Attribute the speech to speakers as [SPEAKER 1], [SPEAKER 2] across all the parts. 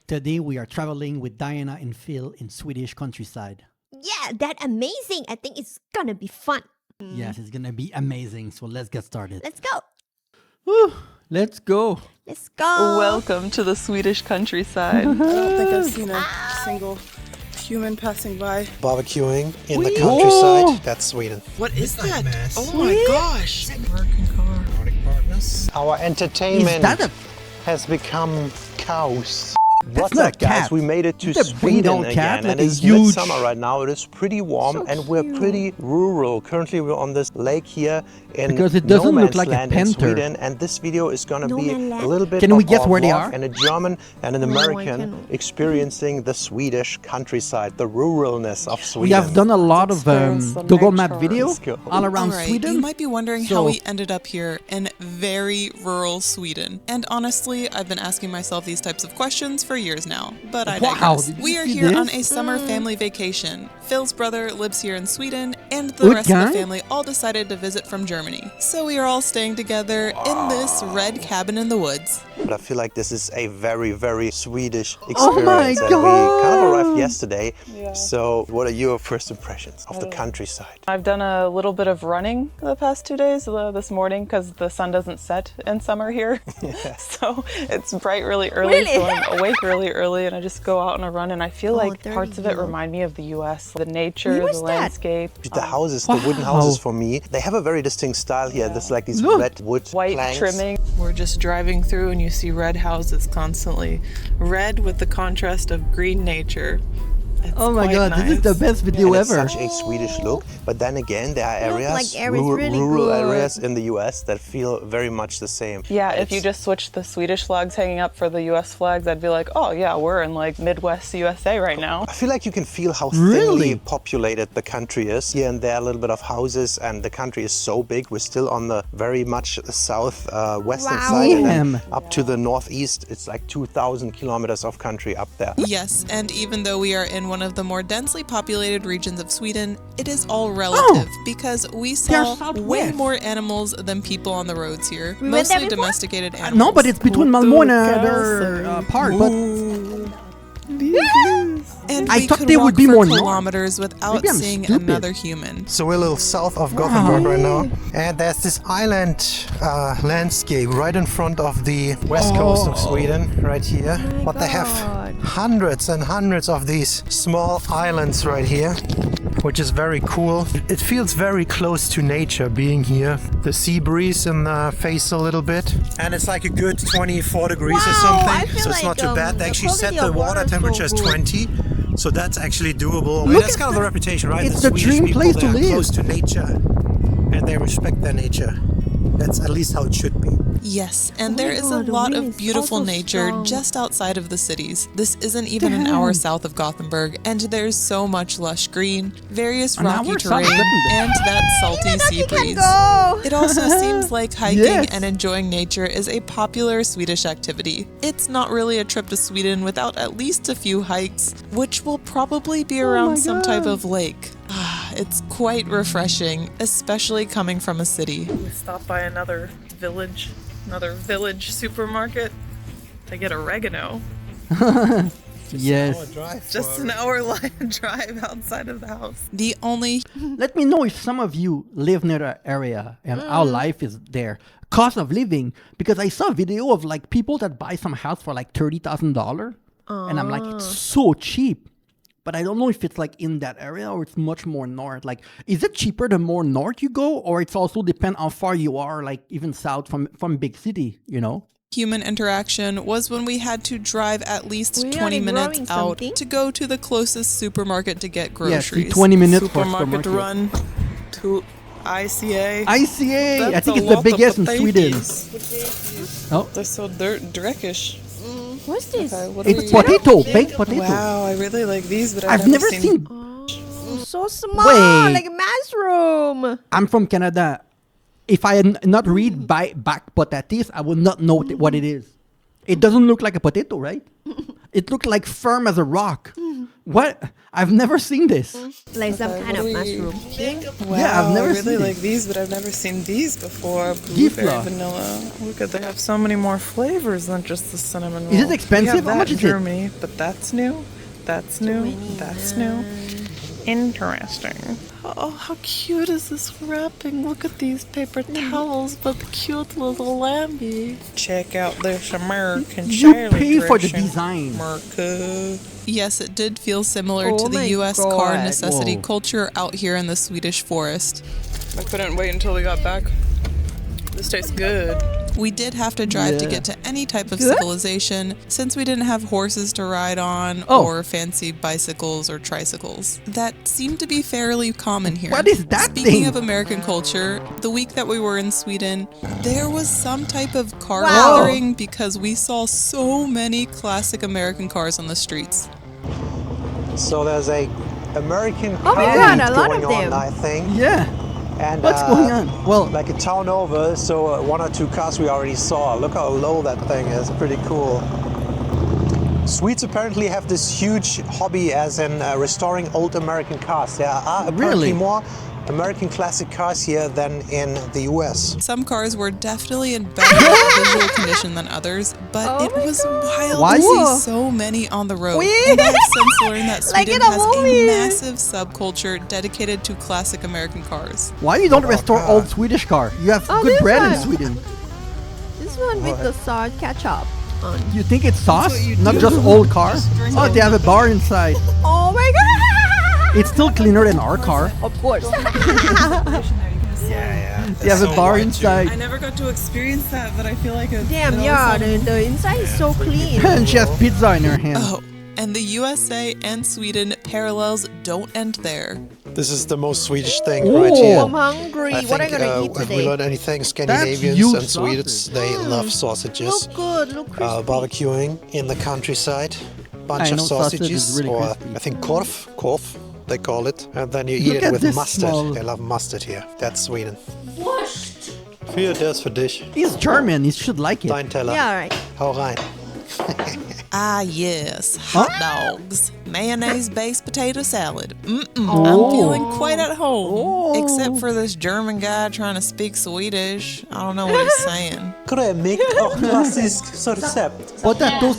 [SPEAKER 1] Today we are traveling with Diana and Phil in Swedish countryside.
[SPEAKER 2] Yeah, that's amazing. I think it's gonna be fun.
[SPEAKER 1] Yes, it's gonna be amazing. So let's get started.
[SPEAKER 2] Let's go.
[SPEAKER 1] Woo, let's go.
[SPEAKER 2] Let's go.
[SPEAKER 3] Welcome to the Swedish countryside.
[SPEAKER 4] I don't think I've seen a single human passing by.
[SPEAKER 5] Barbecuing in the
[SPEAKER 1] Whee!
[SPEAKER 5] countryside.
[SPEAKER 1] Oh!
[SPEAKER 5] That's Sweden.
[SPEAKER 4] What is that?
[SPEAKER 5] mess.
[SPEAKER 4] Oh my gosh.
[SPEAKER 5] Nordic partners. Our
[SPEAKER 1] Is
[SPEAKER 5] entertainment
[SPEAKER 1] that a
[SPEAKER 5] has become cows.
[SPEAKER 1] That's
[SPEAKER 5] What's
[SPEAKER 1] not
[SPEAKER 5] up,
[SPEAKER 1] a
[SPEAKER 5] guys?
[SPEAKER 1] cat.
[SPEAKER 5] We made it to
[SPEAKER 1] It's a
[SPEAKER 5] Sweden
[SPEAKER 1] Bengal
[SPEAKER 5] again,
[SPEAKER 1] cat, like
[SPEAKER 5] and
[SPEAKER 1] a
[SPEAKER 5] it's
[SPEAKER 1] huge-
[SPEAKER 5] midsummer right now. It is pretty warm, and we're pretty rural. Currently, we're on this lake here in
[SPEAKER 1] Because it doesn't
[SPEAKER 5] no
[SPEAKER 1] look
[SPEAKER 5] man's
[SPEAKER 1] like a
[SPEAKER 5] land in
[SPEAKER 1] panther.
[SPEAKER 5] Sweden. And this video is gonna
[SPEAKER 2] No
[SPEAKER 5] be
[SPEAKER 2] man land?
[SPEAKER 5] a little bit.
[SPEAKER 1] Can we
[SPEAKER 5] of
[SPEAKER 1] guess
[SPEAKER 5] our
[SPEAKER 1] where they
[SPEAKER 5] vlog,
[SPEAKER 1] are?
[SPEAKER 5] And a German and an
[SPEAKER 2] No, I
[SPEAKER 5] American
[SPEAKER 2] cannot.
[SPEAKER 5] experiencing the Swedish countryside, the ruralness of Sweden.
[SPEAKER 1] we have done a lot of
[SPEAKER 3] experience some
[SPEAKER 1] Google
[SPEAKER 3] nature.
[SPEAKER 1] Map video
[SPEAKER 5] Let's go.
[SPEAKER 1] all around
[SPEAKER 4] Alright,
[SPEAKER 1] Sweden.
[SPEAKER 4] you might be wondering
[SPEAKER 1] So-
[SPEAKER 4] how we ended up here in very rural Sweden. And honestly, I've been asking myself these types of questions for years now. But I
[SPEAKER 1] Wow,
[SPEAKER 4] digress.
[SPEAKER 1] did you
[SPEAKER 4] We are
[SPEAKER 1] see
[SPEAKER 4] here on
[SPEAKER 1] this?
[SPEAKER 4] a summer family vacation. Phil's brother lives here in Sweden, and the
[SPEAKER 1] Good
[SPEAKER 4] rest of
[SPEAKER 1] guy.
[SPEAKER 4] the family all decided to visit from Germany. So we are all staying together in this red cabin in the woods.
[SPEAKER 5] But I feel like this is a very, very Swedish
[SPEAKER 1] Oh
[SPEAKER 5] experience.
[SPEAKER 1] my
[SPEAKER 5] and we kind of arrived
[SPEAKER 1] God.
[SPEAKER 5] yesterday. So what are your first impressions of the countryside?
[SPEAKER 3] I've done a little bit of running the past 2 days this morning because the sun doesn't set in summer here. So it's bright really early.
[SPEAKER 2] Really?
[SPEAKER 3] So I'm awake really early and I just go out on a run and I feel like
[SPEAKER 2] 30
[SPEAKER 3] parts of it
[SPEAKER 2] euro.
[SPEAKER 3] remind me of the US. The nature,
[SPEAKER 2] Where
[SPEAKER 3] the
[SPEAKER 2] was that?
[SPEAKER 3] landscape.
[SPEAKER 5] The houses, the wooden
[SPEAKER 1] Wow.
[SPEAKER 5] houses for me, they have a very distinct style here. There's like these
[SPEAKER 1] Look.
[SPEAKER 5] red wood
[SPEAKER 3] White
[SPEAKER 5] planks.
[SPEAKER 3] trimming.
[SPEAKER 4] We're just driving through and you see red houses constantly. Red with the contrast of green nature. It's
[SPEAKER 1] Oh my
[SPEAKER 4] quite
[SPEAKER 1] god, this is the
[SPEAKER 4] nice.
[SPEAKER 1] best video
[SPEAKER 5] And it's
[SPEAKER 1] ever.
[SPEAKER 5] such a Swedish look, but then again, there are
[SPEAKER 2] Look
[SPEAKER 5] areas,
[SPEAKER 2] like areas really
[SPEAKER 5] rural
[SPEAKER 2] good.
[SPEAKER 5] areas in the US that feel very much the same.
[SPEAKER 3] Yeah,
[SPEAKER 5] And
[SPEAKER 3] if you
[SPEAKER 5] it's-
[SPEAKER 3] just switch the Swedish flags hanging up for the US flags, I'd be like, oh yeah, we're in like Midwest USA right now.
[SPEAKER 5] I feel like you can feel how
[SPEAKER 1] Really?
[SPEAKER 5] thinly populated the country is. Here and there, a little bit of houses, and the country is so big. We're still on the very much south western
[SPEAKER 2] Wow.
[SPEAKER 5] side, and then
[SPEAKER 1] Damn.
[SPEAKER 5] up to the northeast, it's like 2,000 kilometers of country up there.
[SPEAKER 4] Yes, and even though we are in one of the more densely populated regions of Sweden, it is all relative because we saw
[SPEAKER 1] southwest.
[SPEAKER 4] way more animals than people on the roads here.
[SPEAKER 2] We went there
[SPEAKER 4] Mostly
[SPEAKER 2] before?
[SPEAKER 4] domesticated animals.
[SPEAKER 1] No, but it's between Malmö and other
[SPEAKER 3] Castle.
[SPEAKER 1] part. But
[SPEAKER 4] And
[SPEAKER 1] I
[SPEAKER 4] we
[SPEAKER 1] thought
[SPEAKER 4] could
[SPEAKER 1] they
[SPEAKER 4] walk
[SPEAKER 1] would be
[SPEAKER 4] for
[SPEAKER 1] more north.
[SPEAKER 4] kilometers without
[SPEAKER 1] Maybe I'm
[SPEAKER 4] seeing
[SPEAKER 1] stupid.
[SPEAKER 4] another human.
[SPEAKER 5] So we're a little south of Gothenburg right now, and there's this island landscape right in front of the west coast of Sweden, right here. But they have hundreds and hundreds of these small islands right here, which is very cool. It feels very close to nature being here. The sea breeze in the face a little bit, and it's like a good 24 degrees or
[SPEAKER 2] Wow, I
[SPEAKER 5] something,
[SPEAKER 2] feel
[SPEAKER 5] so it's not
[SPEAKER 2] like,
[SPEAKER 5] too bad. They
[SPEAKER 2] the
[SPEAKER 5] actually set
[SPEAKER 2] quality
[SPEAKER 5] the
[SPEAKER 2] of
[SPEAKER 5] water
[SPEAKER 2] water is so
[SPEAKER 5] temperature as
[SPEAKER 2] good.
[SPEAKER 5] 20. So that's actually doable.
[SPEAKER 1] Look
[SPEAKER 5] That's
[SPEAKER 1] at
[SPEAKER 5] kind of the reputation, right?
[SPEAKER 1] it's
[SPEAKER 5] The
[SPEAKER 1] the
[SPEAKER 5] Swedish
[SPEAKER 1] dream
[SPEAKER 5] people,
[SPEAKER 1] place to
[SPEAKER 5] they're
[SPEAKER 1] live.
[SPEAKER 5] close to nature, and they respect their nature. That's at least how it should be.
[SPEAKER 4] Yes, and
[SPEAKER 2] my
[SPEAKER 4] there is
[SPEAKER 2] God,
[SPEAKER 4] a
[SPEAKER 2] the
[SPEAKER 4] lot
[SPEAKER 2] wind
[SPEAKER 4] of
[SPEAKER 2] is
[SPEAKER 4] beautiful
[SPEAKER 2] also
[SPEAKER 4] nature
[SPEAKER 2] strong.
[SPEAKER 4] just outside of the cities. This isn't even an hour south of Gothenburg, and there's so much lush green, various
[SPEAKER 1] An
[SPEAKER 4] rocky
[SPEAKER 1] hour south of
[SPEAKER 4] terrain,
[SPEAKER 1] Gothenburg.
[SPEAKER 4] and that salty sea
[SPEAKER 2] You can
[SPEAKER 4] breeze.
[SPEAKER 2] go.
[SPEAKER 4] It also seems like hiking
[SPEAKER 1] Yes.
[SPEAKER 4] and enjoying nature is a popular Swedish activity. It's not really a trip to Sweden without at least a few hikes, which will probably be around
[SPEAKER 1] my
[SPEAKER 4] some type
[SPEAKER 1] God.
[SPEAKER 4] of lake. It's quite refreshing, especially coming from a city.
[SPEAKER 3] We stopped by another village supermarket to get oregano.
[SPEAKER 1] yes,
[SPEAKER 3] Just an hour drive outside of the house.
[SPEAKER 4] The only
[SPEAKER 1] let me know if some of you live near the area and our life is there. Cost of living, because I saw a video of like people that buy some house for like $30,000, and I'm like, it's so cheap. But I don't know if it's like in that area or it's much more north. Like, is it cheaper the more north you go, or it's also depend how far you are, like even south from big city, you know?
[SPEAKER 4] human interaction was when we had to drive at least
[SPEAKER 2] We are
[SPEAKER 4] 20 minutes
[SPEAKER 2] growing
[SPEAKER 4] out
[SPEAKER 2] something.
[SPEAKER 4] to go to the closest supermarket to get
[SPEAKER 1] Yes,
[SPEAKER 4] groceries.
[SPEAKER 1] 20 minutes for
[SPEAKER 3] Supermarket
[SPEAKER 1] supermarket.
[SPEAKER 3] run to ICA.
[SPEAKER 1] ICA, I
[SPEAKER 3] That's
[SPEAKER 1] think
[SPEAKER 3] a
[SPEAKER 1] it's the
[SPEAKER 3] lot of
[SPEAKER 1] biggest in Sweden.
[SPEAKER 3] potatoes.
[SPEAKER 1] Oh,
[SPEAKER 3] They're so dreckish.
[SPEAKER 2] What's this?
[SPEAKER 3] Okay, what are
[SPEAKER 1] it's
[SPEAKER 3] we-
[SPEAKER 1] potato, baked potato.
[SPEAKER 3] Wow, I really like these, but
[SPEAKER 1] I've never seen.
[SPEAKER 2] So small,
[SPEAKER 1] Wait.
[SPEAKER 2] like a mushroom.
[SPEAKER 1] I'm from Canada. If I had not read by back potatoes, I would not know what it is. It doesn't look like a potato, right? It looked like firm as a rock. What? I've never seen this.
[SPEAKER 2] Like some
[SPEAKER 3] Okay,
[SPEAKER 2] kind
[SPEAKER 3] what
[SPEAKER 2] of
[SPEAKER 3] do we-
[SPEAKER 2] mushroom thing.
[SPEAKER 1] Yeah, I've never
[SPEAKER 3] I really
[SPEAKER 1] seen
[SPEAKER 3] like
[SPEAKER 1] it.
[SPEAKER 3] these, but I've never seen these before.
[SPEAKER 1] Gifla.
[SPEAKER 3] Blueberry vanilla. Look at, they have so many more flavors than just the cinnamon roll.
[SPEAKER 1] Is it expensive?
[SPEAKER 3] We have
[SPEAKER 1] How
[SPEAKER 3] that
[SPEAKER 1] much
[SPEAKER 3] in
[SPEAKER 1] is it?
[SPEAKER 3] Germany, but that's new. That's new. That's new. Interesting. Oh, how cute is this wrapping? Look at these paper towels with the cute little lamby. Check out this American
[SPEAKER 1] You
[SPEAKER 3] Charlie
[SPEAKER 1] pay for the
[SPEAKER 3] dressing.
[SPEAKER 1] design.
[SPEAKER 3] America.
[SPEAKER 4] Yes, it did feel similar
[SPEAKER 2] Oh
[SPEAKER 4] to the
[SPEAKER 2] my
[SPEAKER 4] US car
[SPEAKER 2] God.
[SPEAKER 4] necessity
[SPEAKER 1] Whoa.
[SPEAKER 4] culture out here in the Swedish forest.
[SPEAKER 3] I couldn't wait until we got back. This tastes good.
[SPEAKER 4] We did have to drive to
[SPEAKER 1] Yeah.
[SPEAKER 4] get to any type of
[SPEAKER 2] Good?
[SPEAKER 4] civilization since we didn't have horses to ride on
[SPEAKER 1] Oh.
[SPEAKER 4] or fancy bicycles or tricycles. That seemed to be fairly common here.
[SPEAKER 1] What is that
[SPEAKER 4] Speaking
[SPEAKER 1] thing?
[SPEAKER 4] of American culture, the week that we were in Sweden, there was some type of car
[SPEAKER 2] Wow.
[SPEAKER 4] gathering because we saw so many classic American cars on the streets.
[SPEAKER 5] So there's a American
[SPEAKER 2] Oh my
[SPEAKER 5] car
[SPEAKER 2] God,
[SPEAKER 5] meet
[SPEAKER 2] a lot
[SPEAKER 5] going
[SPEAKER 2] of them.
[SPEAKER 5] on, I think.
[SPEAKER 1] Yeah.
[SPEAKER 5] And
[SPEAKER 1] What's going on? Well,
[SPEAKER 5] like a town over, so one or two cars we already saw. Look how low that thing is. Pretty cool. Swedes apparently have this huge hobby as in restoring old American cars. There are apparently
[SPEAKER 1] Really?
[SPEAKER 5] more American classic cars here than in the US.
[SPEAKER 4] Some cars were definitely in better visual condition than others, but
[SPEAKER 2] Oh
[SPEAKER 4] it
[SPEAKER 2] my
[SPEAKER 4] was
[SPEAKER 2] God.
[SPEAKER 4] wild
[SPEAKER 1] Why?
[SPEAKER 4] to
[SPEAKER 2] Whoa.
[SPEAKER 4] see so many on the road.
[SPEAKER 2] Wee.
[SPEAKER 4] And I've since learned that
[SPEAKER 2] Like
[SPEAKER 4] Sweden
[SPEAKER 2] in a
[SPEAKER 4] has
[SPEAKER 2] movie.
[SPEAKER 4] a massive subculture dedicated to classic American cars.
[SPEAKER 1] why you don't
[SPEAKER 5] Oh,
[SPEAKER 1] restore
[SPEAKER 5] God.
[SPEAKER 1] old Swedish car? You have
[SPEAKER 2] Oh,
[SPEAKER 1] good
[SPEAKER 2] this
[SPEAKER 1] bread in
[SPEAKER 2] one.
[SPEAKER 1] Sweden.
[SPEAKER 2] This one with the salt ketchup on.
[SPEAKER 1] You think it's sauce,
[SPEAKER 3] what you
[SPEAKER 1] not
[SPEAKER 3] do.
[SPEAKER 1] just old car?
[SPEAKER 3] drink
[SPEAKER 1] Oh, they have a bar inside.
[SPEAKER 2] Oh my god!
[SPEAKER 1] It's still cleaner than our car.
[SPEAKER 2] Of course.
[SPEAKER 1] They have a bar inside.
[SPEAKER 3] I never got to experience that, but I feel like it's
[SPEAKER 2] Damn, yeah, the inside is so clean.
[SPEAKER 1] And she has pizza in her hand.
[SPEAKER 4] Oh, and the USA and Sweden parallels don't end there.
[SPEAKER 5] This is the most Swedish thing right
[SPEAKER 1] Oh.
[SPEAKER 5] here.
[SPEAKER 2] I'm hungry.
[SPEAKER 5] I
[SPEAKER 2] what am I
[SPEAKER 5] think
[SPEAKER 2] gonna eat
[SPEAKER 5] if we
[SPEAKER 2] today?
[SPEAKER 5] learn anything, Scandinavians
[SPEAKER 1] huge
[SPEAKER 5] and Swedes,
[SPEAKER 1] sausage.
[SPEAKER 5] they love sausages.
[SPEAKER 2] Look good, look crispy.
[SPEAKER 5] Barbecuing in the countryside, bunch
[SPEAKER 1] I
[SPEAKER 5] of
[SPEAKER 1] know sausage is
[SPEAKER 5] sausages,
[SPEAKER 1] really
[SPEAKER 5] or
[SPEAKER 1] crispy.
[SPEAKER 5] I think korv, they call it, and then you eat
[SPEAKER 1] Look
[SPEAKER 5] it
[SPEAKER 1] at
[SPEAKER 5] with
[SPEAKER 1] this
[SPEAKER 5] mustard.
[SPEAKER 1] small-
[SPEAKER 5] They love mustard here. That's Sweden. Für das für dich.
[SPEAKER 1] He's German. He should like it.
[SPEAKER 5] Dein Teller.
[SPEAKER 2] Yeah, right.
[SPEAKER 5] Hau rein.
[SPEAKER 4] Ah, yes, hot dogs, mayonnaise-based potato salad.
[SPEAKER 1] Oh.
[SPEAKER 4] I'm feeling quite at home,
[SPEAKER 1] Oh.
[SPEAKER 4] except for this German guy trying to speak Swedish. I don't know what he's saying.
[SPEAKER 5] Cremigt, auch klassisch so Rezept.
[SPEAKER 1] Potato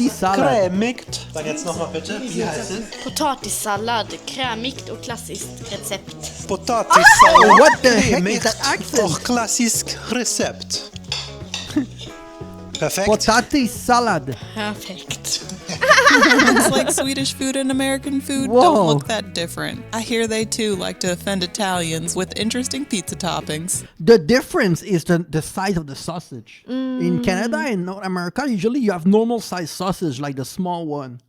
[SPEAKER 1] salad.
[SPEAKER 5] Cremigt. Sag jetzt nochmal bitte, wie heißt es?
[SPEAKER 6] Potatissallad, krämigt och klassiskt recept.
[SPEAKER 5] Potatissalat.
[SPEAKER 1] Oh, what the heck is
[SPEAKER 5] Cremigt,
[SPEAKER 1] that accent?
[SPEAKER 5] auch klassisch Rezept. Perfekt.
[SPEAKER 1] Potato salad.
[SPEAKER 6] Perfekt.
[SPEAKER 4] Looks like Swedish food and American food
[SPEAKER 1] Whoa.
[SPEAKER 4] don't look that different. I hear they too like to offend Italians with interesting pizza toppings.
[SPEAKER 1] The difference is the size of the sausage. In Canada and North America, usually you have normal size sausage like the small one.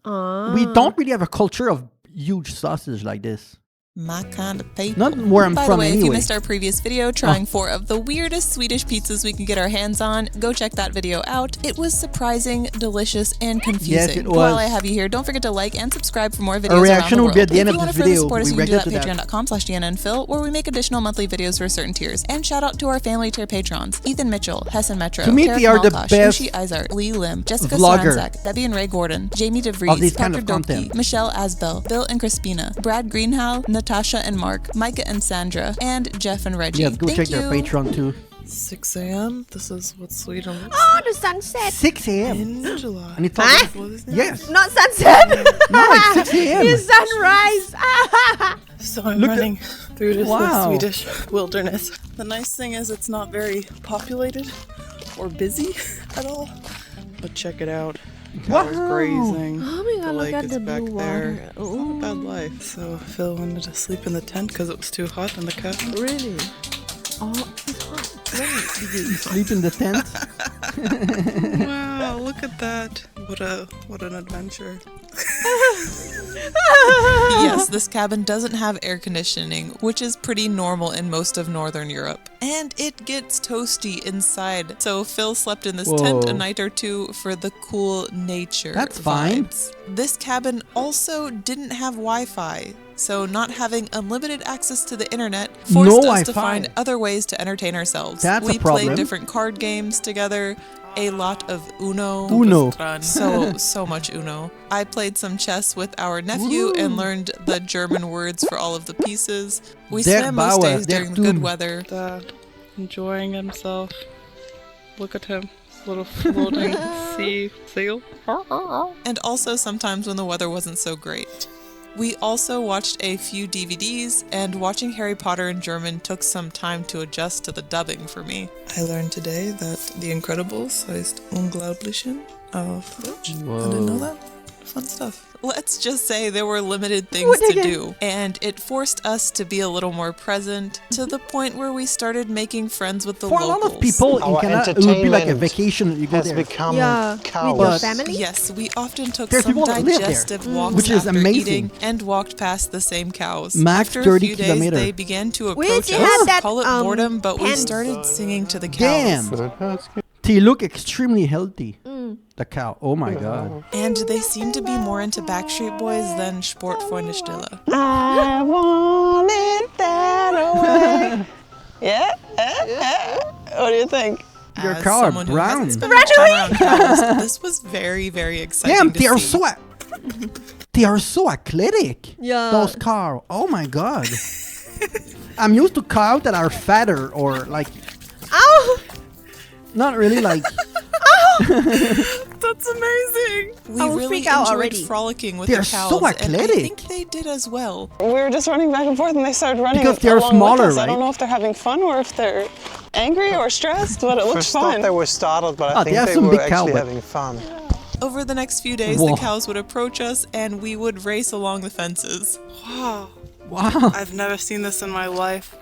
[SPEAKER 1] We don't really have a culture of huge sausage like this.
[SPEAKER 4] My kind of people.
[SPEAKER 1] Not where I'm
[SPEAKER 4] By
[SPEAKER 1] from
[SPEAKER 4] the way, if you
[SPEAKER 1] anyway.
[SPEAKER 4] missed our previous video trying 4 of the weirdest Swedish pizzas we can get our hands on, go check that video out. It was surprising, delicious, and confusing.
[SPEAKER 1] it
[SPEAKER 4] While
[SPEAKER 1] was.
[SPEAKER 4] I have you here, don't forget to like and subscribe for more videos
[SPEAKER 1] reaction
[SPEAKER 4] around
[SPEAKER 1] will
[SPEAKER 4] the
[SPEAKER 1] be
[SPEAKER 4] world.
[SPEAKER 1] at the end
[SPEAKER 4] if
[SPEAKER 1] of
[SPEAKER 4] you
[SPEAKER 1] this
[SPEAKER 4] want to further
[SPEAKER 1] video.
[SPEAKER 4] support us,
[SPEAKER 1] We
[SPEAKER 4] you can do that
[SPEAKER 1] reacted to that.
[SPEAKER 4] patreon.com/DNNphil, where we make additional monthly videos for certain tiers. And shout out to our family tier patrons: Ethan Mitchell, Hessen Metro,
[SPEAKER 1] To me,
[SPEAKER 4] Tarek
[SPEAKER 1] they are the
[SPEAKER 4] Malkosh,
[SPEAKER 1] best
[SPEAKER 4] Ushi Izar, Lee Lim, Jessica
[SPEAKER 1] vlogger
[SPEAKER 4] Soranzak, Debbie and Ray Gordon, Jamie
[SPEAKER 1] of
[SPEAKER 4] DeVries,
[SPEAKER 1] this kind
[SPEAKER 4] Patrick
[SPEAKER 1] of content.
[SPEAKER 4] Dope, Michelle Asbell, Bill and Crispina, Brad Greenhow, Natasha and Mark, Micah and Sandra, and Jeff and Reggie.
[SPEAKER 1] Yes, go
[SPEAKER 4] Thank
[SPEAKER 1] check
[SPEAKER 4] you.
[SPEAKER 1] their Patreon too.
[SPEAKER 3] 6 a.m. This is what Sweden looks
[SPEAKER 2] Oh, the sunset.
[SPEAKER 1] 6 a.m.
[SPEAKER 3] in July.
[SPEAKER 1] And it's
[SPEAKER 2] Huh?
[SPEAKER 1] yes.
[SPEAKER 2] Not sunset.
[SPEAKER 1] No, it's 6 a.m.
[SPEAKER 2] It's sunrise.
[SPEAKER 3] So I'm
[SPEAKER 1] Look at-
[SPEAKER 3] running through this
[SPEAKER 1] Wow.
[SPEAKER 3] Swedish wilderness. The nice thing is it's not very populated or busy at all. But check it out. Cows
[SPEAKER 1] Wow.
[SPEAKER 3] grazing.
[SPEAKER 2] Oh my
[SPEAKER 3] The
[SPEAKER 2] god, look
[SPEAKER 3] lake
[SPEAKER 2] at
[SPEAKER 3] is
[SPEAKER 2] the
[SPEAKER 3] back
[SPEAKER 2] blue
[SPEAKER 3] there.
[SPEAKER 2] water.
[SPEAKER 3] It's not a bad life. So Phil wanted to sleep in the tent because it was too hot in the cabin.
[SPEAKER 2] Really? Oh, it's hot.
[SPEAKER 1] Sleep in the tent.
[SPEAKER 3] Wow, look at that. What an adventure.
[SPEAKER 4] Yes, this cabin doesn't have air conditioning, which is pretty normal in most of Northern Europe. And it gets toasty inside. So Phil slept in this tent a
[SPEAKER 1] Whoa.
[SPEAKER 4] night or two for the cool nature.
[SPEAKER 1] That's fine.
[SPEAKER 4] vibes. This cabin also didn't have Wi-Fi. So not having unlimited access to the internet forced
[SPEAKER 1] No
[SPEAKER 4] us to
[SPEAKER 1] Wi-Fi.
[SPEAKER 4] find other ways to entertain ourselves.
[SPEAKER 1] That's a
[SPEAKER 4] we
[SPEAKER 1] problem.
[SPEAKER 4] played different card games together, a lot of Uno.
[SPEAKER 1] Uno.
[SPEAKER 4] So much Uno. I played some chess with our nephew and learned the German words for all of the pieces. We
[SPEAKER 1] Der
[SPEAKER 4] swam most
[SPEAKER 1] Bauer,
[SPEAKER 4] days
[SPEAKER 1] der
[SPEAKER 4] during the good
[SPEAKER 1] Doom.
[SPEAKER 4] weather.
[SPEAKER 3] Enjoying himself. Look at him. His little floating seal.
[SPEAKER 4] And also sometimes when the weather wasn't so great. We also watched a few DVDs, and watching Harry Potter in German took some time to adjust to the dubbing for me. I learned today that The Incredibles heißt Unglaublichen auf Deutsch. I didn't know that. Fun stuff. Let's just say there were limited things to do, and it forced us to be a little more present, to the point where we started making friends with the
[SPEAKER 1] For
[SPEAKER 4] locals.
[SPEAKER 1] a lot of people in
[SPEAKER 5] Our
[SPEAKER 1] Canada, it would be like a
[SPEAKER 5] entertainment
[SPEAKER 1] vacation. You go
[SPEAKER 5] has
[SPEAKER 1] there.
[SPEAKER 5] become
[SPEAKER 2] Yeah, with
[SPEAKER 5] cows.
[SPEAKER 2] your family.
[SPEAKER 4] Yes, we often took
[SPEAKER 1] There's
[SPEAKER 4] some
[SPEAKER 1] people that live there,
[SPEAKER 4] digestive walks
[SPEAKER 1] which is
[SPEAKER 4] after
[SPEAKER 1] amazing.
[SPEAKER 4] eating and walked past the same cows.
[SPEAKER 1] Max
[SPEAKER 4] after
[SPEAKER 1] 30
[SPEAKER 4] a few days,
[SPEAKER 1] kilometer.
[SPEAKER 4] they began to
[SPEAKER 2] We
[SPEAKER 4] approach
[SPEAKER 2] did
[SPEAKER 4] us.
[SPEAKER 2] have that,
[SPEAKER 4] Call it boredom, but we
[SPEAKER 2] pen.
[SPEAKER 4] started singing to the cows.
[SPEAKER 1] Damn. They look extremely healthy. The cow. Oh my god.
[SPEAKER 4] And they seem to be more into Backstreet Boys than Sportfreunde Stille.
[SPEAKER 3] I want it that way. Yeah? What do you think?
[SPEAKER 1] Your
[SPEAKER 4] As
[SPEAKER 1] cow are
[SPEAKER 4] someone who
[SPEAKER 1] brown.
[SPEAKER 4] hasn't spent much time around cows, this was very, very exciting
[SPEAKER 1] Damn,
[SPEAKER 4] to
[SPEAKER 1] they are
[SPEAKER 4] see.
[SPEAKER 1] they are so athletic.
[SPEAKER 2] Yeah.
[SPEAKER 1] Those cows. Oh my god. I'm used to cows that are fatter or like
[SPEAKER 2] Ow!
[SPEAKER 1] not really like
[SPEAKER 3] That's amazing.
[SPEAKER 4] We
[SPEAKER 2] I will
[SPEAKER 4] really
[SPEAKER 2] freak out
[SPEAKER 4] enjoyed
[SPEAKER 2] already.
[SPEAKER 4] frolicking with
[SPEAKER 1] They're
[SPEAKER 4] the cows,
[SPEAKER 1] so
[SPEAKER 4] and I
[SPEAKER 1] athletic.
[SPEAKER 4] think they did as well.
[SPEAKER 3] We were just running back and forth and they started running
[SPEAKER 1] Because they're
[SPEAKER 3] along
[SPEAKER 1] smaller,
[SPEAKER 3] with us. I
[SPEAKER 1] right?
[SPEAKER 3] don't know if they're having fun or if they're angry or stressed, but it looked
[SPEAKER 5] First thought
[SPEAKER 3] fun.
[SPEAKER 5] they were startled, but
[SPEAKER 1] Oh,
[SPEAKER 5] I
[SPEAKER 1] they
[SPEAKER 5] think
[SPEAKER 1] have
[SPEAKER 5] they
[SPEAKER 1] some
[SPEAKER 5] were
[SPEAKER 1] big cow,
[SPEAKER 5] actually
[SPEAKER 1] but-
[SPEAKER 5] having fun.
[SPEAKER 4] Over the next few days,
[SPEAKER 1] Whoa.
[SPEAKER 4] the cows would approach us and we would race along the fences.
[SPEAKER 3] Wow.
[SPEAKER 1] wow.
[SPEAKER 3] I've never seen this in my life.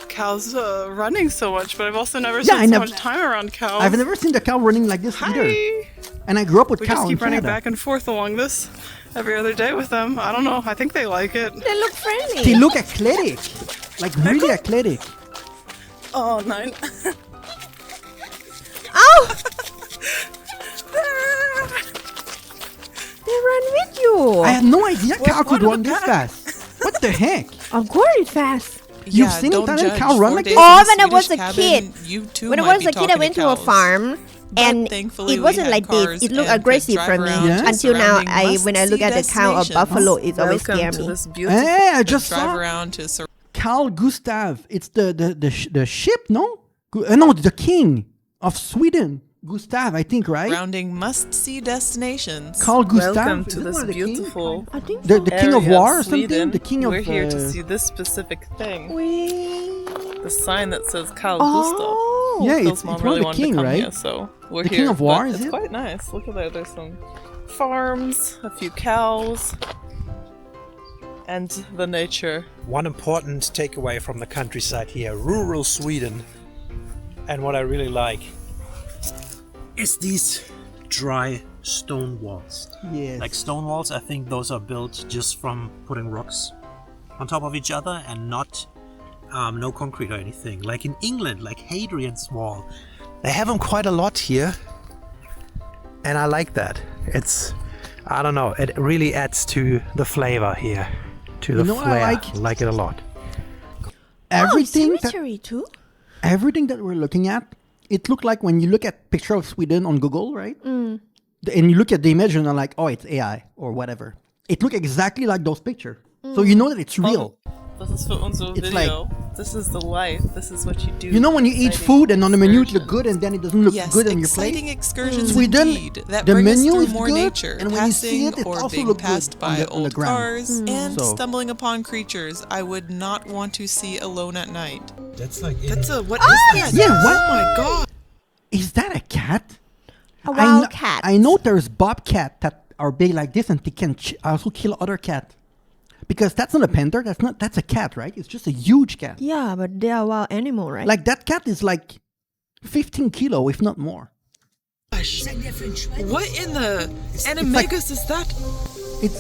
[SPEAKER 3] Cows running so much, but I've also never
[SPEAKER 1] I
[SPEAKER 3] spent so
[SPEAKER 1] never-
[SPEAKER 3] much time around cows.
[SPEAKER 1] I've never seen the cow running like this either.
[SPEAKER 3] Hi.
[SPEAKER 1] And I grew up with
[SPEAKER 3] We
[SPEAKER 1] cows.
[SPEAKER 3] just keep
[SPEAKER 1] in
[SPEAKER 3] running
[SPEAKER 1] Canada.
[SPEAKER 3] back and forth along this every other day with them. I don't know. I think they like it.
[SPEAKER 2] They look friendly.
[SPEAKER 1] They look athletic. Like really athletic.
[SPEAKER 3] Oh, nine.
[SPEAKER 2] Ow! They run with you.
[SPEAKER 1] I had no idea cow could
[SPEAKER 3] what
[SPEAKER 1] run this fast. What the heck?
[SPEAKER 2] Of course, it's fast.
[SPEAKER 1] You've seen
[SPEAKER 4] don't
[SPEAKER 1] Italian
[SPEAKER 4] judge.
[SPEAKER 1] cow run
[SPEAKER 4] 4
[SPEAKER 1] like
[SPEAKER 4] days
[SPEAKER 1] this?
[SPEAKER 4] in
[SPEAKER 2] Oh,
[SPEAKER 4] a
[SPEAKER 2] when I was
[SPEAKER 4] Swedish
[SPEAKER 2] a
[SPEAKER 4] cabin,
[SPEAKER 2] kid.
[SPEAKER 4] you too
[SPEAKER 2] When I
[SPEAKER 4] might
[SPEAKER 2] was
[SPEAKER 4] be
[SPEAKER 2] a kid, I
[SPEAKER 4] talking
[SPEAKER 2] went to a
[SPEAKER 4] cows.
[SPEAKER 2] farm,
[SPEAKER 4] But
[SPEAKER 2] and
[SPEAKER 4] thankfully
[SPEAKER 2] it
[SPEAKER 4] we
[SPEAKER 2] wasn't
[SPEAKER 4] had
[SPEAKER 2] like this.
[SPEAKER 4] cars
[SPEAKER 2] It looked
[SPEAKER 4] and could
[SPEAKER 2] aggressive
[SPEAKER 4] drive
[SPEAKER 2] for me.
[SPEAKER 4] around
[SPEAKER 1] Yeah.
[SPEAKER 4] to
[SPEAKER 2] Until now,
[SPEAKER 4] surrounding
[SPEAKER 2] when I look at the
[SPEAKER 4] must-see
[SPEAKER 2] cow or
[SPEAKER 4] destinations.
[SPEAKER 2] buffalo, it always
[SPEAKER 3] Welcome
[SPEAKER 2] scares
[SPEAKER 3] to
[SPEAKER 2] me.
[SPEAKER 3] this beautiful.
[SPEAKER 1] Hey, I
[SPEAKER 4] Could
[SPEAKER 1] just
[SPEAKER 4] drive
[SPEAKER 1] saw
[SPEAKER 4] around to
[SPEAKER 1] Carl Gustav. It's the ship, no? No, the king of Sweden. Gustav, I think, right?
[SPEAKER 4] surrounding must-see destinations.
[SPEAKER 1] Carl Gustav.
[SPEAKER 3] Welcome
[SPEAKER 1] Is
[SPEAKER 3] to
[SPEAKER 1] it
[SPEAKER 3] this
[SPEAKER 1] one of the king?
[SPEAKER 3] beautiful
[SPEAKER 2] I think
[SPEAKER 1] The king of
[SPEAKER 3] area
[SPEAKER 1] war or something?
[SPEAKER 3] Sweden.
[SPEAKER 1] The king of
[SPEAKER 3] We're here to see this specific thing.
[SPEAKER 2] we.
[SPEAKER 3] The sign that says Carl Gustav.
[SPEAKER 2] Oh.
[SPEAKER 1] Yeah,
[SPEAKER 3] Phil's
[SPEAKER 1] it's
[SPEAKER 3] mom
[SPEAKER 1] one
[SPEAKER 3] really
[SPEAKER 1] of the
[SPEAKER 3] wanted
[SPEAKER 1] king,
[SPEAKER 3] to come
[SPEAKER 1] right?
[SPEAKER 3] here, so we're
[SPEAKER 1] The
[SPEAKER 3] here.
[SPEAKER 1] king of war,
[SPEAKER 3] but
[SPEAKER 1] is
[SPEAKER 3] it's
[SPEAKER 1] it?
[SPEAKER 3] quite nice. Look at that. There's some farms, a few cows, and the nature.
[SPEAKER 5] One important takeaway from the countryside here, rural Sweden. And what I really like is these dry stone walls.
[SPEAKER 1] Yes.
[SPEAKER 7] Like stone walls, I think those are built just from putting rocks on top of each other and not no concrete or anything. Like in England, like Hadrian's Wall.
[SPEAKER 5] They have them quite a lot here. And I like that. It's, I don't know, it really adds to the flavor here. To the
[SPEAKER 1] You know what I
[SPEAKER 5] flair.
[SPEAKER 1] like?
[SPEAKER 5] It a lot.
[SPEAKER 1] everything that
[SPEAKER 2] Cemetery too.
[SPEAKER 1] everything that we're looking at, it looked like when you look at picture of Sweden on Google, right? And you look at the image and you're like, oh, it's AI or whatever. It looked exactly like those pictures. So you know that it's real.
[SPEAKER 3] This is for unser
[SPEAKER 1] It's
[SPEAKER 3] video. This is the life. This is what you do.
[SPEAKER 1] You know when you eat
[SPEAKER 3] Exciting
[SPEAKER 1] food and on the menu it look
[SPEAKER 3] excursions.
[SPEAKER 1] good and then it doesn't look
[SPEAKER 4] Yes,
[SPEAKER 1] good on your
[SPEAKER 4] exciting
[SPEAKER 1] plate?
[SPEAKER 4] excursions
[SPEAKER 1] Sweden,
[SPEAKER 4] indeed that
[SPEAKER 1] the
[SPEAKER 4] bring us
[SPEAKER 1] menu
[SPEAKER 4] through
[SPEAKER 1] is
[SPEAKER 4] more
[SPEAKER 1] good,
[SPEAKER 4] nature,
[SPEAKER 1] and when you see
[SPEAKER 4] passing
[SPEAKER 1] it, it
[SPEAKER 4] or
[SPEAKER 1] also
[SPEAKER 4] being
[SPEAKER 1] look good
[SPEAKER 4] passed
[SPEAKER 1] on
[SPEAKER 4] by
[SPEAKER 1] the
[SPEAKER 4] old
[SPEAKER 1] ground.
[SPEAKER 4] cars and
[SPEAKER 1] So-
[SPEAKER 4] stumbling upon creatures I would not want to see alone at night.
[SPEAKER 7] That's like
[SPEAKER 3] That's a what is that?
[SPEAKER 1] Yeah, what?
[SPEAKER 3] Oh my god!
[SPEAKER 1] Is that a cat?
[SPEAKER 2] A
[SPEAKER 1] I
[SPEAKER 2] wild
[SPEAKER 1] kn-
[SPEAKER 2] cat.
[SPEAKER 1] I know there's bobcat that are big like this and they can also kill other cat. Because that's not a panther, that's a cat, right? It's just a huge cat.
[SPEAKER 2] Yeah, but they are wild animal, right?
[SPEAKER 1] Like that cat is like 15 kilo, if not more.
[SPEAKER 3] What in the animagus is that?
[SPEAKER 1] It's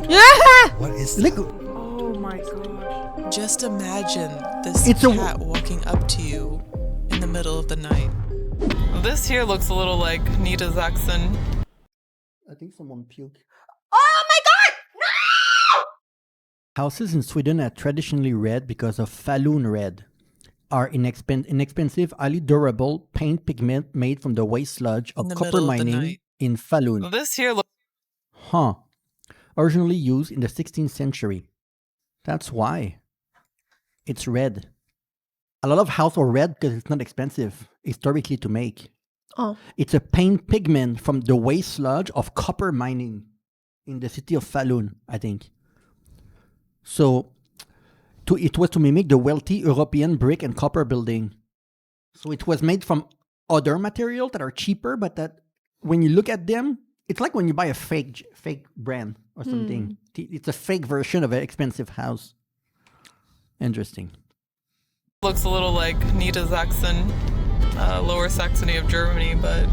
[SPEAKER 2] yeah.
[SPEAKER 5] What is
[SPEAKER 1] like
[SPEAKER 3] Oh my god!
[SPEAKER 4] Just imagine this
[SPEAKER 1] It's a-
[SPEAKER 4] cat walking up to you in the middle of the night.
[SPEAKER 3] This here looks a little like Nita Zaxon.
[SPEAKER 1] I think someone puked.
[SPEAKER 2] Oh my god!
[SPEAKER 1] Houses in Sweden are traditionally red because of Falun red. are inexpensive, highly durable paint pigment made from the waste sludge of
[SPEAKER 4] In the
[SPEAKER 1] copper
[SPEAKER 4] middle of the
[SPEAKER 1] mining
[SPEAKER 4] night.
[SPEAKER 1] in Falun.
[SPEAKER 3] This here looks
[SPEAKER 1] Huh. Originally used in the 16th century. That's why. It's red. A lot of houses are red because it's not expensive historically to make.
[SPEAKER 2] Oh.
[SPEAKER 1] It's a paint pigment from the waste sludge of copper mining in the city of Falun, I think. So it was to mimic the wealthy European brick and copper building. So it was made from other materials that are cheaper, but that when you look at them, it's like when you buy a fake brand or something. It's a fake version of an expensive house. Interesting.
[SPEAKER 3] a little like Niedersachsen, Lower Saxony of Germany, but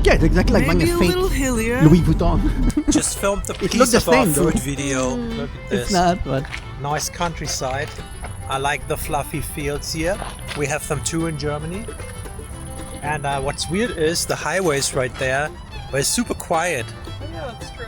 [SPEAKER 1] Yeah, it's exactly like buying
[SPEAKER 3] maybe
[SPEAKER 1] a
[SPEAKER 3] a
[SPEAKER 1] fake
[SPEAKER 3] little hillier.
[SPEAKER 1] Louis Vuitton.
[SPEAKER 7] Just filmed the
[SPEAKER 1] It
[SPEAKER 7] piece
[SPEAKER 1] looked the
[SPEAKER 7] of our
[SPEAKER 1] same, though.
[SPEAKER 7] food video. Look at this.
[SPEAKER 1] It's not, but
[SPEAKER 7] Nice countryside. I like the fluffy fields here. We have them too in Germany. And what's weird is the highways right there, but it's super quiet.
[SPEAKER 3] Yeah, that's true.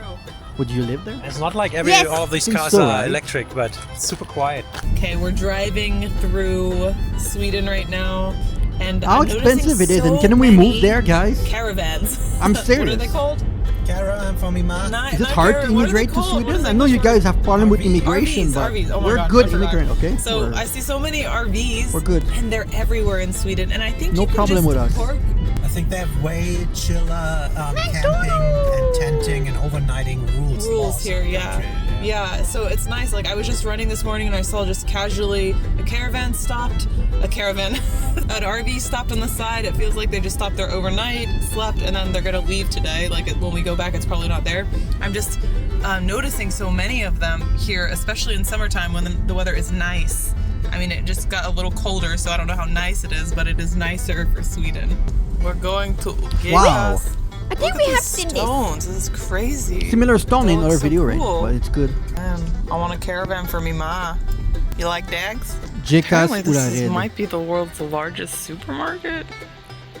[SPEAKER 1] would you live there?
[SPEAKER 7] It's not like
[SPEAKER 2] Yes!
[SPEAKER 7] all of these
[SPEAKER 1] Think
[SPEAKER 7] cars
[SPEAKER 1] so,
[SPEAKER 7] are
[SPEAKER 1] right?
[SPEAKER 7] electric, but it's super quiet.
[SPEAKER 3] Okay, we're driving through Sweden right now, and
[SPEAKER 1] How
[SPEAKER 3] I'm noticing
[SPEAKER 1] expensive it is,
[SPEAKER 3] so
[SPEAKER 1] and can we
[SPEAKER 3] many
[SPEAKER 1] move there, guys?
[SPEAKER 3] Caravans.
[SPEAKER 1] I'm
[SPEAKER 3] What are
[SPEAKER 1] serious.
[SPEAKER 3] they called?
[SPEAKER 7] Cara for me, ma.
[SPEAKER 1] Is it hard to immigrate to Sweden? I know you guys have problem with immigration, but
[SPEAKER 3] RVs. Oh my
[SPEAKER 1] we're
[SPEAKER 3] God,
[SPEAKER 1] good
[SPEAKER 3] I forgot.
[SPEAKER 1] immigrant, okay?
[SPEAKER 3] So
[SPEAKER 1] We're-
[SPEAKER 3] I see so many RVs.
[SPEAKER 1] We're good.
[SPEAKER 3] And they're everywhere in Sweden. And I think
[SPEAKER 1] No
[SPEAKER 3] you can
[SPEAKER 1] problem
[SPEAKER 3] just
[SPEAKER 1] with us.
[SPEAKER 3] park.
[SPEAKER 7] I think they have way chiller camping and tenting and overnighting rules.
[SPEAKER 3] Rules here, yeah. Yeah, so it's nice. Like, I was just running this morning and I saw just casually a caravan stopped. An RV stopped on the side. It feels like they just stopped there overnight, slept, and then they're gonna leave today. Like, when we go back, it's probably not there. I'm just noticing so many of them here, especially in summertime when the weather is nice. I mean, it just got a little colder, so I don't know how nice it is, but it is nicer for Sweden. We're going to
[SPEAKER 1] Wow.
[SPEAKER 2] I think we have seen this.
[SPEAKER 3] stones. This is crazy.
[SPEAKER 1] Similar stone
[SPEAKER 3] That
[SPEAKER 1] in
[SPEAKER 3] looks
[SPEAKER 1] other
[SPEAKER 3] so
[SPEAKER 1] video, right?
[SPEAKER 3] cool.
[SPEAKER 1] But it's good.
[SPEAKER 3] I want a caravan for me ma. You like dags?
[SPEAKER 1] Jackass
[SPEAKER 3] Apparently this
[SPEAKER 1] Urared.
[SPEAKER 3] might be the world's largest supermarket.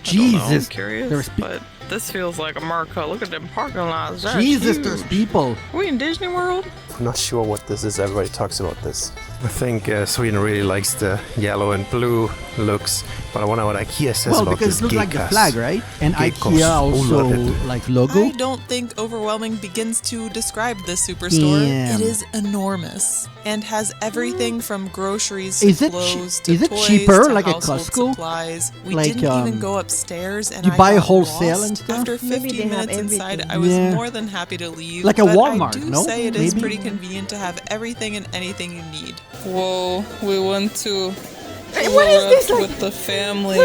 [SPEAKER 1] Jesus.
[SPEAKER 3] I'm curious,
[SPEAKER 1] There's pe-
[SPEAKER 3] but this feels like America. Look at them parking lots. That's
[SPEAKER 1] Jesus,
[SPEAKER 3] huge.
[SPEAKER 1] there's people.
[SPEAKER 3] Are we in Disney World?
[SPEAKER 5] I'm not sure what this is. Everybody talks about this. I think Sweden really likes the yellow and blue looks, but I wonder what IKEA says
[SPEAKER 1] Well,
[SPEAKER 5] about
[SPEAKER 1] because
[SPEAKER 5] this
[SPEAKER 1] it looks like the
[SPEAKER 5] Gekas.
[SPEAKER 1] flag, right? And
[SPEAKER 5] Gekos
[SPEAKER 1] IKEA also
[SPEAKER 5] Oladet.
[SPEAKER 1] like logo.
[SPEAKER 4] I don't think overwhelming begins to describe this superstore.
[SPEAKER 1] Damn.
[SPEAKER 4] It is enormous and has everything from groceries
[SPEAKER 1] Is
[SPEAKER 4] to
[SPEAKER 1] it
[SPEAKER 4] clothes
[SPEAKER 1] che-
[SPEAKER 4] to
[SPEAKER 1] is it
[SPEAKER 4] toys
[SPEAKER 1] cheaper,
[SPEAKER 4] to
[SPEAKER 1] like at
[SPEAKER 4] household
[SPEAKER 1] Costco?
[SPEAKER 4] supplies. We
[SPEAKER 1] Like,
[SPEAKER 4] didn't even go upstairs, and
[SPEAKER 1] you
[SPEAKER 4] I
[SPEAKER 1] buy
[SPEAKER 4] got
[SPEAKER 1] wholesale
[SPEAKER 4] lost.
[SPEAKER 1] and stuff?
[SPEAKER 4] After
[SPEAKER 2] Maybe
[SPEAKER 4] 15
[SPEAKER 2] they have
[SPEAKER 4] minutes inside,
[SPEAKER 2] everything.
[SPEAKER 4] I was
[SPEAKER 1] Yeah.
[SPEAKER 4] more than happy to leave.
[SPEAKER 1] Like a
[SPEAKER 4] but
[SPEAKER 1] Walmart,
[SPEAKER 4] I do
[SPEAKER 1] no?
[SPEAKER 4] say it is
[SPEAKER 1] Maybe?
[SPEAKER 4] pretty convenient to have everything and anything you need.
[SPEAKER 3] Whoa, we went to
[SPEAKER 2] What is this? Like,
[SPEAKER 3] with the family,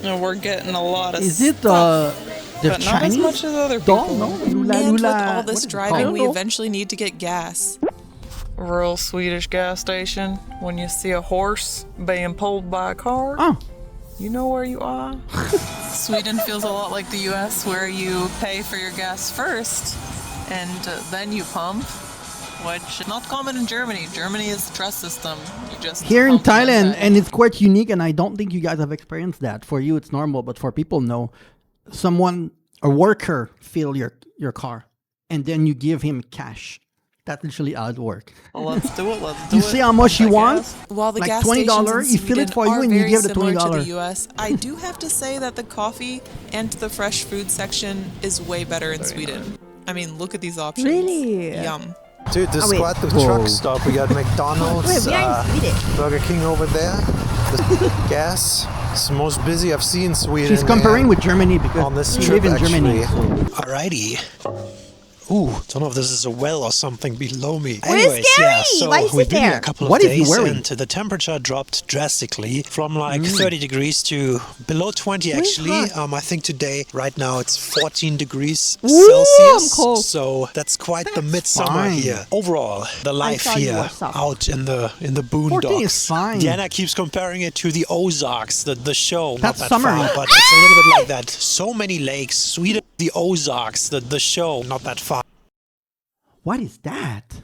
[SPEAKER 3] and we're getting a lot of
[SPEAKER 1] Is it
[SPEAKER 3] stuff,
[SPEAKER 1] the
[SPEAKER 3] but not
[SPEAKER 1] Chinese
[SPEAKER 3] as much as other
[SPEAKER 1] doll?
[SPEAKER 3] people.
[SPEAKER 1] No, Lula
[SPEAKER 4] And with
[SPEAKER 1] Lula.
[SPEAKER 4] all
[SPEAKER 1] what
[SPEAKER 4] this
[SPEAKER 1] is it
[SPEAKER 4] driving,
[SPEAKER 1] called?
[SPEAKER 4] we eventually need to get gas.
[SPEAKER 3] Rural Swedish gas station. When you see a horse being pulled by a car,
[SPEAKER 1] Oh,
[SPEAKER 3] you know where you are. Sweden feels a lot like the US, where you pay for your gas first and then you pump, which is not common in Germany. Germany is the trust system. You just
[SPEAKER 1] here in
[SPEAKER 3] pump and then
[SPEAKER 1] Thailand,
[SPEAKER 3] pay.
[SPEAKER 1] and it's quite unique, and I don't think you guys have experienced that. For you, it's normal, but for people, no. A worker, fill your car, and then you give him cash. That's literally how it works.
[SPEAKER 3] Well, let's do it. Let's do
[SPEAKER 1] You
[SPEAKER 3] it.
[SPEAKER 1] see how much you
[SPEAKER 3] I
[SPEAKER 1] want?
[SPEAKER 3] guess.
[SPEAKER 4] While the
[SPEAKER 1] Like
[SPEAKER 4] gas
[SPEAKER 1] $20,
[SPEAKER 4] stations in
[SPEAKER 1] he fill it
[SPEAKER 4] Sweden
[SPEAKER 1] for you
[SPEAKER 4] are
[SPEAKER 1] and you
[SPEAKER 4] very
[SPEAKER 1] give the
[SPEAKER 4] similar to
[SPEAKER 1] $20.
[SPEAKER 4] the US, I do have to say that the coffee and the fresh food section is way better in Sweden. I mean, look at these options.
[SPEAKER 2] Really?
[SPEAKER 4] Yum.
[SPEAKER 5] Dude, this
[SPEAKER 2] Oh, wait.
[SPEAKER 5] is quite the
[SPEAKER 1] Whoa.
[SPEAKER 5] truck stop. We got McDonald's,
[SPEAKER 2] wait, we are in Sweden.
[SPEAKER 5] Burger King over there. The gas. It's the most busy I've seen Sweden.
[SPEAKER 1] She's comparing
[SPEAKER 5] and
[SPEAKER 1] with Germany because
[SPEAKER 5] on this
[SPEAKER 1] she
[SPEAKER 5] trip,
[SPEAKER 1] live in Germany.
[SPEAKER 5] actually.
[SPEAKER 1] so-
[SPEAKER 7] Alrighty. Ooh, don't know if this is a well or something below me.
[SPEAKER 2] Well, it's scary.
[SPEAKER 7] so
[SPEAKER 2] Why is
[SPEAKER 7] we've
[SPEAKER 2] it
[SPEAKER 7] been here
[SPEAKER 2] there?
[SPEAKER 7] a couple
[SPEAKER 1] What
[SPEAKER 7] of
[SPEAKER 1] is he
[SPEAKER 7] days
[SPEAKER 1] wearing?
[SPEAKER 7] and the temperature dropped drastically from like 30 degrees to below 20 actually.
[SPEAKER 2] hot.
[SPEAKER 7] I think today, right now, it's 14 degrees
[SPEAKER 2] I'm
[SPEAKER 7] Celsius.
[SPEAKER 2] cold.
[SPEAKER 7] So that's quite the midsummer
[SPEAKER 1] fine.
[SPEAKER 7] here. Overall, the life
[SPEAKER 2] thought you
[SPEAKER 7] here
[SPEAKER 2] were soft.
[SPEAKER 7] out in the boondocks.
[SPEAKER 1] 14 is fine.
[SPEAKER 7] Diana keeps comparing it to the Ozarks, the show.
[SPEAKER 1] That's
[SPEAKER 7] not that
[SPEAKER 1] summer.
[SPEAKER 7] far, but it's a little bit like that. So many lakes. Sweden, the Ozarks, the show, not that far.
[SPEAKER 1] What is that?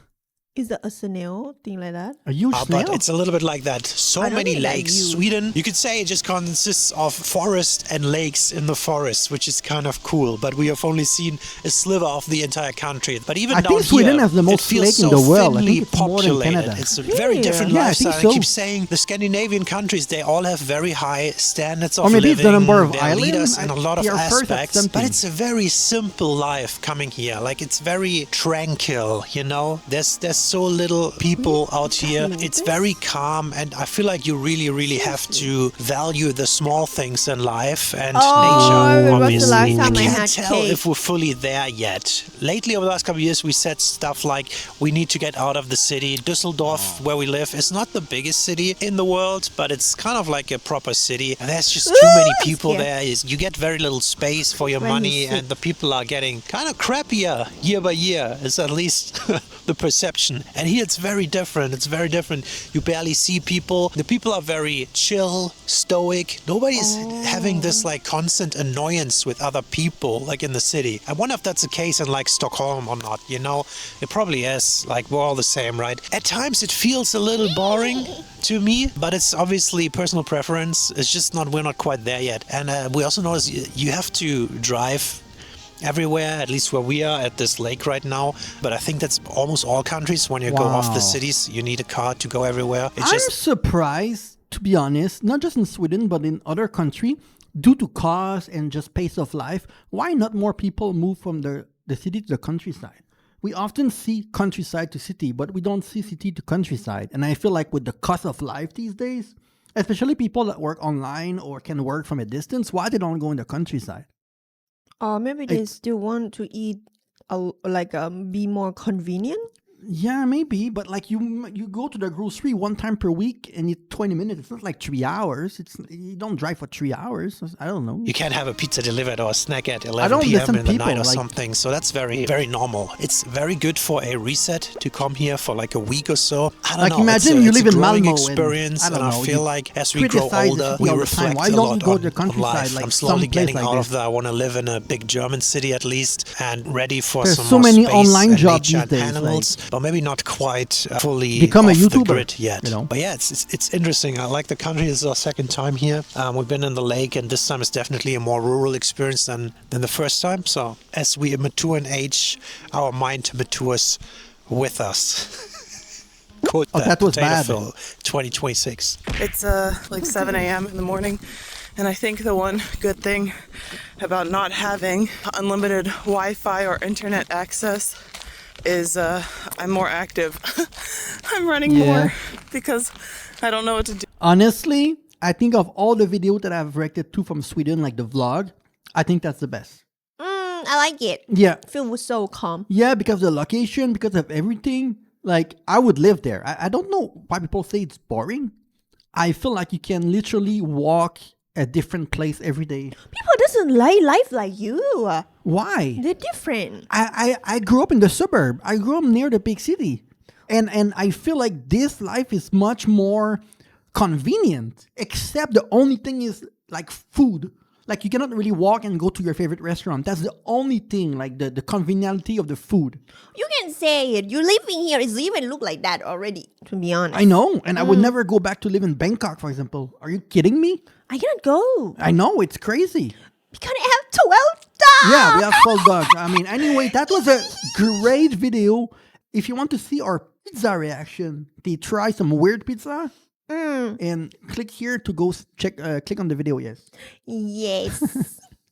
[SPEAKER 2] Is that a snail thing like that?
[SPEAKER 1] A huge snail?
[SPEAKER 5] But it's a little bit like that. So
[SPEAKER 2] I don't
[SPEAKER 5] many
[SPEAKER 2] think that
[SPEAKER 5] lakes.
[SPEAKER 2] huge.
[SPEAKER 5] Sweden, you could say it just consists of forest and lakes in the forest, which is kind of cool. But we have only seen a sliver of the entire country. But even
[SPEAKER 1] I
[SPEAKER 5] down
[SPEAKER 1] think Sweden
[SPEAKER 5] here,
[SPEAKER 1] has the most
[SPEAKER 5] it feels
[SPEAKER 1] lake
[SPEAKER 5] so
[SPEAKER 1] in the world. I
[SPEAKER 5] thinly
[SPEAKER 1] think it's more than
[SPEAKER 5] populated.
[SPEAKER 1] Canada.
[SPEAKER 5] It's a very different
[SPEAKER 1] Yeah, I think
[SPEAKER 5] lifestyle. I keep
[SPEAKER 1] so.
[SPEAKER 5] saying the Scandinavian countries, they all have very high standards of
[SPEAKER 1] Or maybe
[SPEAKER 5] living.
[SPEAKER 1] it's the number of
[SPEAKER 5] They lead us
[SPEAKER 1] islands.
[SPEAKER 5] in a lot of
[SPEAKER 1] They are first at
[SPEAKER 5] aspects. But
[SPEAKER 1] something.
[SPEAKER 5] it's a very simple life coming here. Like it's very tranquil, you know. There's so little people out here. It's very calm, and I feel like you really have to value the small things in life and nature.
[SPEAKER 2] when was the last
[SPEAKER 5] Obviously, I
[SPEAKER 2] time I
[SPEAKER 5] can't
[SPEAKER 2] had
[SPEAKER 5] tell
[SPEAKER 2] cake?
[SPEAKER 5] if we're fully there yet. Lately, over the last couple of years, we said stuff like we need to get out of the city. Düsseldorf, where we live, is not the biggest city in the world, but it's kind of like a proper city. And there's just too many people
[SPEAKER 2] scared.
[SPEAKER 5] there. You get very little space for your
[SPEAKER 2] When
[SPEAKER 5] money,
[SPEAKER 2] he's sick.
[SPEAKER 5] and the people are getting kind of crappier year by year. Is at least the perception. And here it's very different. It's very different. You barely see people. The people are very chill, stoic. Nobody's having this like constant annoyance with other people like in the city. I wonder if that's the case in like Stockholm or not, you know? It probably is. Like we're all the same, right? At times it feels a little boring to me, but it's obviously personal preference. It's just not, we're not quite there yet. And we also notice you have to drive everywhere, at least where we are at this lake right now. But I think that's almost all countries. When you go off
[SPEAKER 1] Wow.
[SPEAKER 5] the cities, you need a car to go everywhere. It's
[SPEAKER 1] I'm
[SPEAKER 5] just
[SPEAKER 1] surprised, to be honest, not just in Sweden, but in other countries, due to cost and just pace of life, why not more people move from the city to the countryside? We often see countryside to city, but we don't see city to countryside. And I feel like with the cost of life these days, especially people that work online or can work from a distance, why they don't go in the countryside?
[SPEAKER 2] Or maybe they still want to eat be more convenient.
[SPEAKER 1] Yeah, maybe, but like you go to the grocery one time per week and it's 20 minutes. It's not like 3 hours. You don't drive for 3 hours. I don't know.
[SPEAKER 5] you can't have a pizza delivered or a snack at 11
[SPEAKER 1] don't
[SPEAKER 5] p.m.
[SPEAKER 1] listen
[SPEAKER 5] in the
[SPEAKER 1] people,
[SPEAKER 5] night or
[SPEAKER 1] like-
[SPEAKER 5] something. So that's very normal. It's very good for a reset to come here for like a week or so. I don't
[SPEAKER 1] Like,
[SPEAKER 5] know.
[SPEAKER 1] imagine
[SPEAKER 5] it's
[SPEAKER 1] you
[SPEAKER 5] it's
[SPEAKER 1] live
[SPEAKER 5] a
[SPEAKER 1] in
[SPEAKER 5] growing
[SPEAKER 1] Malmo and,
[SPEAKER 5] experience,
[SPEAKER 1] I don't
[SPEAKER 5] and
[SPEAKER 1] know,
[SPEAKER 5] I feel
[SPEAKER 1] you
[SPEAKER 5] like as we grow
[SPEAKER 1] criticize the
[SPEAKER 5] older,
[SPEAKER 1] city
[SPEAKER 5] we
[SPEAKER 1] all the time.
[SPEAKER 5] reflect
[SPEAKER 1] Why
[SPEAKER 5] a
[SPEAKER 1] don't
[SPEAKER 5] lot
[SPEAKER 1] you go to
[SPEAKER 5] on,
[SPEAKER 1] the countryside,
[SPEAKER 5] life.
[SPEAKER 1] like
[SPEAKER 5] I'm slowly
[SPEAKER 1] some place
[SPEAKER 5] getting
[SPEAKER 1] like
[SPEAKER 5] out
[SPEAKER 1] this?
[SPEAKER 5] of the. I want to live in a big German city at least, and ready for
[SPEAKER 1] There's
[SPEAKER 5] some
[SPEAKER 1] so
[SPEAKER 5] more
[SPEAKER 1] many
[SPEAKER 5] space
[SPEAKER 1] online
[SPEAKER 5] and
[SPEAKER 1] jobs
[SPEAKER 5] nature
[SPEAKER 1] these
[SPEAKER 5] and
[SPEAKER 1] days,
[SPEAKER 5] animals, but maybe not quite fully
[SPEAKER 1] Become a
[SPEAKER 5] off the
[SPEAKER 1] YouTuber,
[SPEAKER 5] grid yet.
[SPEAKER 1] you know?
[SPEAKER 5] But yeah, it's interesting. I like the country. This is our second time here. We've been in the lake, and this time is definitely a more rural experience than the first time. So as we mature in age, our mind matures with us. Quote
[SPEAKER 1] that was
[SPEAKER 5] Potato
[SPEAKER 1] bad.
[SPEAKER 5] Phil, 2026.
[SPEAKER 3] It's like 7 a.m. in the morning, and I think the one good thing about not having unlimited Wi-Fi or internet access is I'm more active. I'm running more because I don't know what to do.
[SPEAKER 1] Honestly, I think of all the videos that I've reacted to from Sweden, like the vlog, I think that's the best.
[SPEAKER 2] I like it.
[SPEAKER 1] Yeah.
[SPEAKER 2] Feel so calm.
[SPEAKER 1] Yeah, because of the location, because of everything. Like, I would live there. I don't know why people say it's boring. I feel like you can literally walk a different place every day.
[SPEAKER 2] People doesn't like life like you.
[SPEAKER 1] Why?
[SPEAKER 2] They're different.
[SPEAKER 1] I grew up in the suburb. I grew up near the big city. And I feel like this life is much more convenient. Except the only thing is like food. Like you cannot really walk and go to your favorite restaurant. That's the only thing, like the conveniality of the food.
[SPEAKER 2] You can say it. You living here is even look like that already, to be honest.
[SPEAKER 1] I know. And I would never go back to live in Bangkok, for example. Are you kidding me?
[SPEAKER 2] I cannot go.
[SPEAKER 1] I know, it's crazy.
[SPEAKER 2] Because I have 12 dogs.
[SPEAKER 1] Yeah, we have 12 dogs. I mean, anyway, that was a great video. If you want to see our pizza reaction, they try some weird pizza. And click here to go check. Click on the video. Yes.
[SPEAKER 2] Yes.